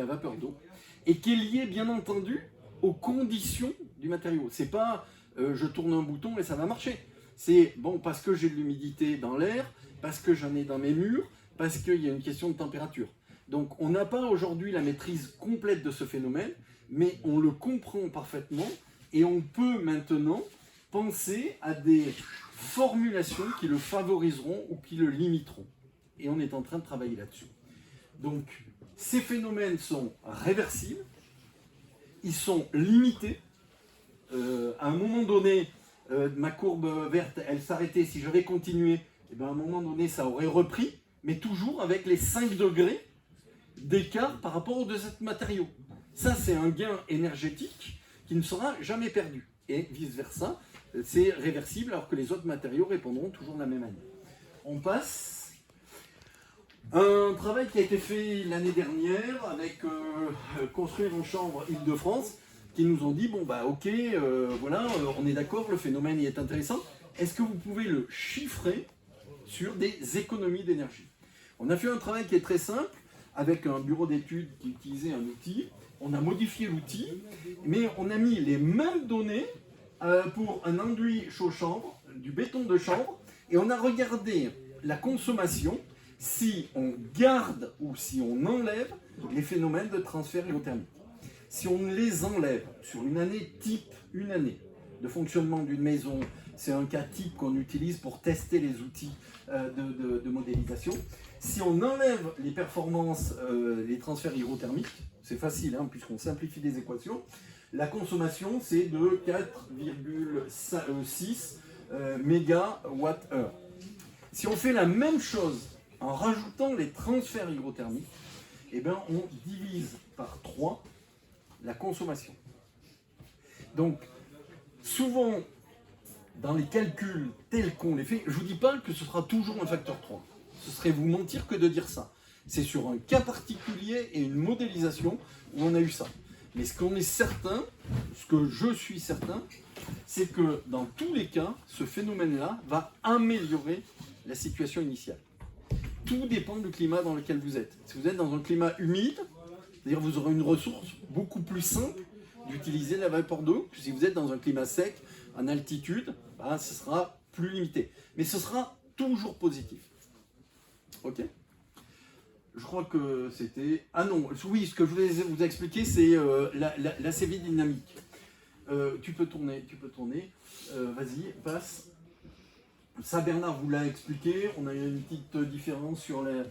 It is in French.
la vapeur d'eau, et qui est liée bien entendu aux conditions du matériau. C'est pas je tourne un bouton et ça va marcher. C'est bon parce que j'ai de l'humidité dans l'air, parce que j'en ai dans mes murs, parce qu'il y a une question de température. Donc on n'a pas aujourd'hui la maîtrise complète de ce phénomène, mais on le comprend parfaitement et on peut maintenant penser à des formulations qui le favoriseront ou qui le limiteront. Et on est en train de travailler là-dessus. Donc ces phénomènes sont réversibles, ils sont limités. À un moment donné, ma courbe verte, elle s'arrêtait. Si j'avais continué, eh bien, à un moment donné, ça aurait repris, mais toujours avec les 5 degrés d'écart par rapport aux deux autres matériaux. Ça, c'est un gain énergétique qui ne sera jamais perdu. Et vice-versa, c'est réversible alors que les autres matériaux répondront toujours de la même manière. On passe. Un travail qui a été fait l'année dernière avec Construire en Chambre Île-de-France, qui nous ont dit, bon bah ok, voilà, on est d'accord, le phénomène y est intéressant. Est-ce que vous pouvez le chiffrer sur des économies d'énergie? On a fait un travail qui est très simple, avec un bureau d'études qui utilisait un outil. On a modifié l'outil, mais on a mis les mêmes données pour un enduit chaud-chambre, du béton de chambre, et on a regardé la consommation si on garde ou si on enlève les phénomènes de transfert hydrothermique. Si on les enlève sur une année type, une année de fonctionnement d'une maison, c'est un cas type qu'on utilise pour tester les outils de modélisation. Si on enlève les performances, les transferts hydrothermiques, c'est facile hein, puisqu'on simplifie les équations, la consommation c'est de 4,6 mégawattheure. Si on fait la même chose en rajoutant les transferts hydrothermiques, eh bien on divise par 3 la consommation. Donc, souvent, dans les calculs tels qu'on les fait, je ne vous dis pas que ce sera toujours un facteur 3. Ce serait vous mentir que de dire ça. C'est sur un cas particulier et une modélisation où on a eu ça. Mais ce qu'on est certain, ce que je suis certain, c'est que dans tous les cas, ce phénomène-là va améliorer la situation initiale. Tout dépend du climat dans lequel vous êtes. Si vous êtes dans un climat humide, c'est-à-dire vous aurez une ressource beaucoup plus simple d'utiliser la vapeur d'eau que si vous êtes dans un climat sec, en altitude, bah, ce sera plus limité. Mais ce sera toujours positif. Ok? Je crois que c'était... Ah non, oui, ce que je voulais vous expliquer, c'est la CV dynamique. Tu peux tourner. Vas-y, passe. Ça, Bernard vous l'a expliqué. On a eu une petite différence sur les...